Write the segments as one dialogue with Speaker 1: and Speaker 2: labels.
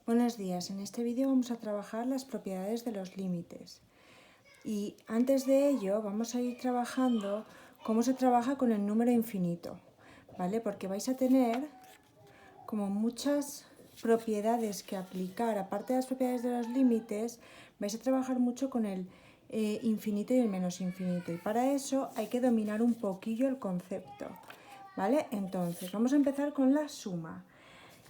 Speaker 1: Buenos días, en este vídeo vamos a trabajar las propiedades de los límites y antes de ello vamos a ir trabajando cómo se trabaja con el número infinito, ¿vale? Porque vais a tener como muchas propiedades que aplicar, aparte de las propiedades de los límites, vais a trabajar mucho con el infinito y el menos infinito y para eso hay que dominar un poquillo el concepto, ¿vale? Entonces vamos a empezar con la suma.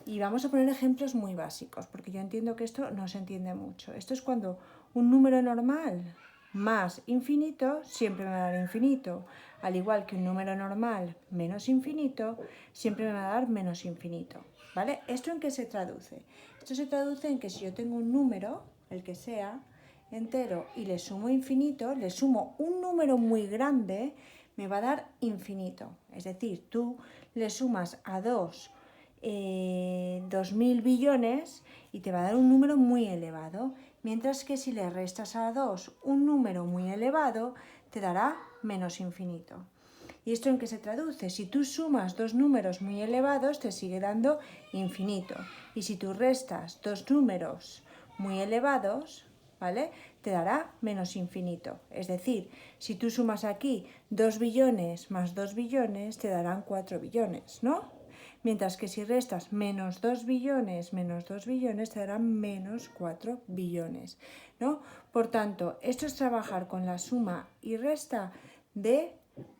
Speaker 1: Y vamos a poner ejemplos muy básicos, porque yo entiendo que esto no se entiende mucho. Esto es cuando un número normal más infinito siempre me va a dar infinito, al igual que un número normal menos infinito siempre me va a dar menos infinito, ¿vale? ¿Esto en qué se traduce? Esto se traduce en que si yo tengo un número, el que sea, entero, y le sumo infinito, le sumo un número muy grande, me va a dar infinito. Es decir, tú le sumas a 2.000 billones y te va a dar un número muy elevado, mientras que si le restas a 2 un número muy elevado, te dará menos infinito. ¿Y esto en qué se traduce? Si tú sumas dos números muy elevados, te sigue dando infinito. Y si tú restas dos números muy elevados, ¿vale? Te dará menos infinito. Es decir, si tú sumas aquí 2 billones más 2 billones, te darán 4 billones, ¿no? Mientras que si restas menos 2 billones te darán menos 4 billones, ¿no? Por tanto, esto es trabajar con la suma y resta de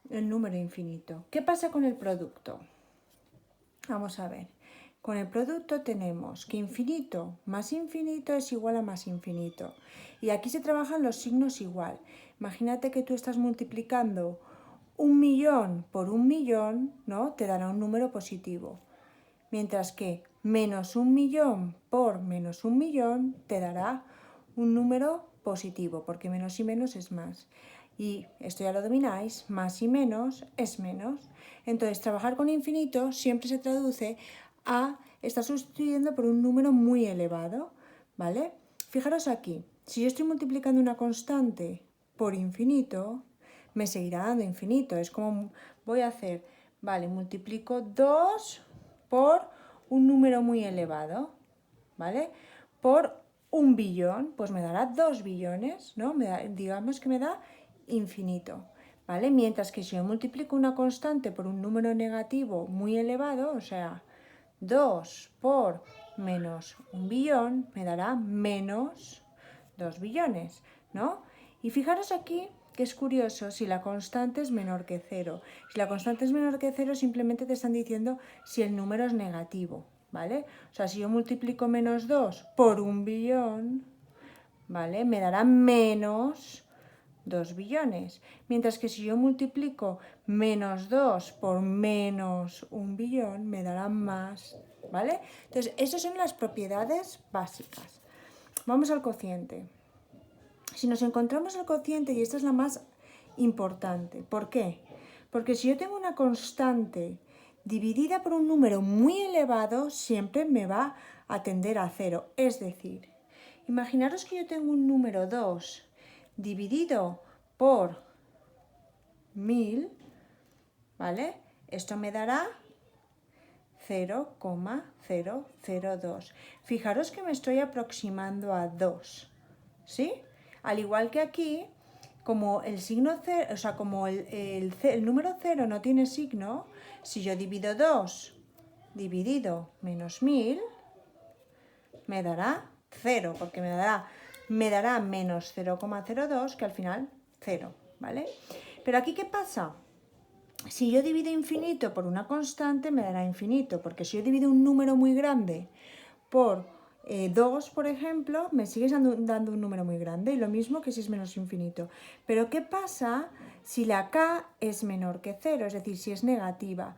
Speaker 1: el número infinito. ¿Qué pasa con el producto? Vamos a ver. Con el producto tenemos que infinito más infinito es igual a más infinito. Y aquí se trabajan los signos igual. Imagínate que tú estás multiplicando 1.000.000 por 1.000.000, ¿no? Te dará un número positivo. Mientras que menos 1.000.000 por menos 1.000.000 te dará un número positivo, porque menos y menos es más. Y esto ya lo domináis, más y menos es menos. Entonces, trabajar con infinito siempre se traduce a estar sustituyendo por un número muy elevado, ¿vale? Fijaros aquí, si yo estoy multiplicando una constante por infinito, me seguirá dando infinito. Es como voy a hacer, vale, multiplico 2 por un número muy elevado, ¿vale? Por 1.000.000.000, pues me dará 2 billones, ¿no? Digamos que me da infinito, ¿vale? Mientras que si yo multiplico una constante por un número negativo muy elevado, o sea, 2 por menos 1.000.000.000, me dará menos 2 billones, ¿no? Y fijaros aquí que es curioso si la constante es menor que 0. Si la constante es menor que 0, simplemente te están diciendo si el número es negativo, ¿vale? O sea, si yo multiplico menos 2 por 1.000.000.000, ¿vale? Me dará menos 2 billones. Mientras que si yo multiplico menos 2 por menos 1.000.000.000, me dará más, ¿vale? Entonces, esas son las propiedades básicas. Vamos al cociente. Si nos encontramos el cociente, y esta es la más importante, ¿por qué? Porque si yo tengo una constante dividida por un número muy elevado, siempre me va a tender a 0. Es decir, imaginaros que yo tengo un número 2 dividido por 1.000, ¿vale? Esto me dará 0,002. Fijaros que me estoy aproximando a 2, ¿sí? Al igual que aquí, como el signo 0, o sea, como el número 0 no tiene signo, si yo divido 2 dividido menos 1.000, me dará 0, porque me dará menos 0,02, que al final 0, ¿vale? Pero aquí, ¿qué pasa? Si yo divido infinito por una constante, me dará infinito, porque si yo divido un número muy grande por 2, por ejemplo, me sigues dando un número muy grande, y lo mismo que si es menos infinito. Pero ¿qué pasa si la k es menor que 0? Es decir, si es negativa.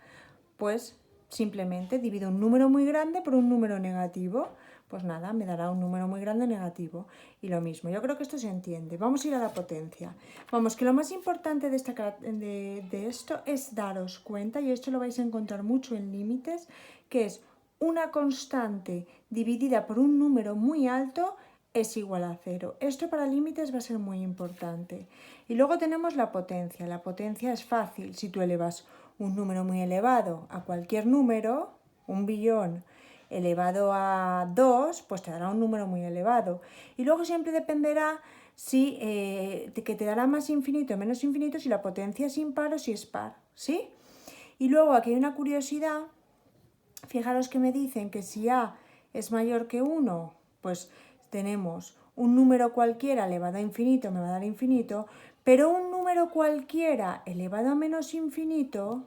Speaker 1: Pues simplemente divido un número muy grande por un número negativo. Pues nada, me dará un número muy grande negativo. Y lo mismo, yo creo que esto se entiende. Vamos a ir a la potencia. Vamos, que lo más importante de esto es daros cuenta, y esto lo vais a encontrar mucho en límites, que es una constante dividida por un número muy alto es igual a 0. Esto para límites va a ser muy importante. Y luego tenemos la potencia. La potencia es fácil. Si tú elevas un número muy elevado a cualquier número, 1.000.000.000, elevado a 2, pues te dará un número muy elevado. Y luego siempre dependerá si que te dará más infinito o menos infinito, si la potencia es impar o si es par, ¿sí? Y luego aquí hay una curiosidad. Fijaros que me dicen que si A es mayor que 1, pues tenemos un número cualquiera elevado a infinito me va a dar infinito, pero un número cualquiera elevado a menos infinito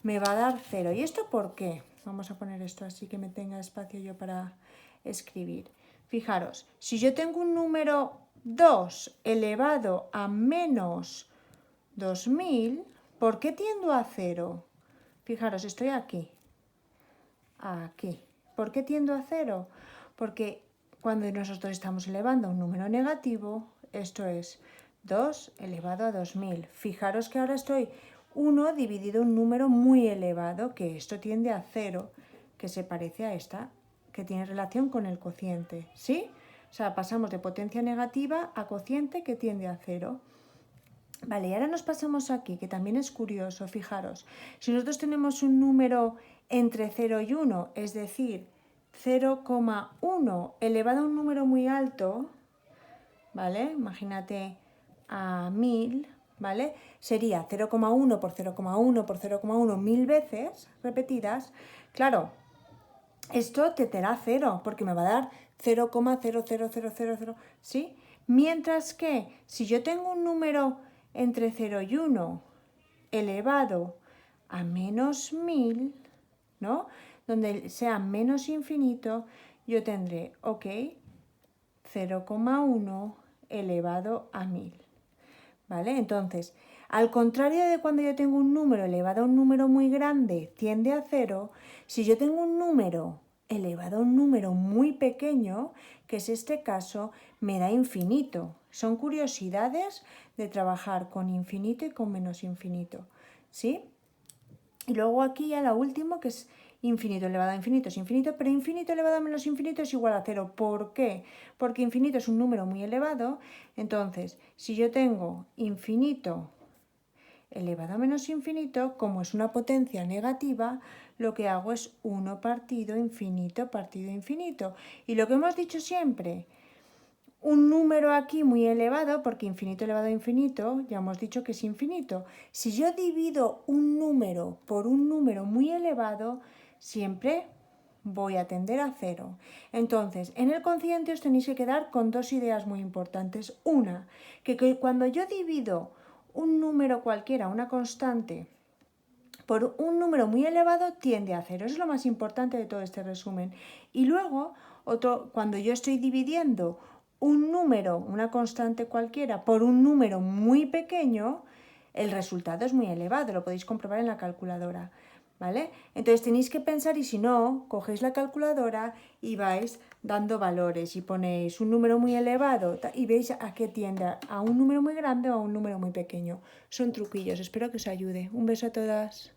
Speaker 1: me va a dar 0. ¿Y esto por qué? Vamos a poner esto así que me tenga espacio yo para escribir. Fijaros, si yo tengo un número 2 elevado a menos 2000, ¿por qué tiendo a 0? Fijaros, estoy aquí. Aquí. ¿Por qué tiendo a 0? Porque cuando nosotros estamos elevando un número negativo, esto es 2 elevado a 2000. Fijaros que ahora estoy 1 dividido un número muy elevado, que esto tiende a 0, que se parece a esta, que tiene relación con el cociente, ¿sí? O sea, pasamos de potencia negativa a cociente que tiende a 0. Vale, y ahora nos pasamos aquí, que también es curioso, fijaros. Si nosotros tenemos un número entre 0 y 1, es decir, 0,1 elevado a un número muy alto, ¿vale? Imagínate a 1000, ¿vale? Sería 0,1 por 0,1 por 0,1 1000 veces repetidas. Claro, esto te dará 0, porque me va a dar 0,00000, ¿sí? Mientras que si yo tengo un número entre 0 y 1 elevado a menos 1000, ¿no? Donde sea menos infinito, yo tendré, ok, 0,1 elevado a 1000, ¿vale? Entonces, al contrario de cuando yo tengo un número elevado a un número muy grande, tiende a 0, si yo tengo un número elevado a un número muy pequeño, que es este caso, me da infinito. Son curiosidades de trabajar con infinito y con menos infinito, ¿sí? Y luego aquí ya la última, que es infinito elevado a infinito es infinito, pero infinito elevado a menos infinito es igual a 0. ¿Por qué? Porque infinito es un número muy elevado. Entonces, si yo tengo infinito elevado a menos infinito, como es una potencia negativa, lo que hago es 1 partido infinito partido infinito. Y lo que hemos dicho siempre, un número aquí muy elevado, porque infinito elevado a infinito, ya hemos dicho que es infinito. Si yo divido un número por un número muy elevado, siempre voy a tender a 0. Entonces, en el cociente os tenéis que quedar con dos ideas muy importantes. Una, que cuando yo divido un número cualquiera, una constante, por un número muy elevado, tiende a 0. Eso es lo más importante de todo este resumen. Y luego, cuando yo estoy dividiendo un número, una constante cualquiera, por un número muy pequeño, el resultado es muy elevado, lo podéis comprobar en la calculadora, ¿vale? Entonces tenéis que pensar, y si no, cogéis la calculadora y vais dando valores y ponéis un número muy elevado y veis a qué tiende, a un número muy grande o a un número muy pequeño. Son truquillos, espero que os ayude. Un beso a todas.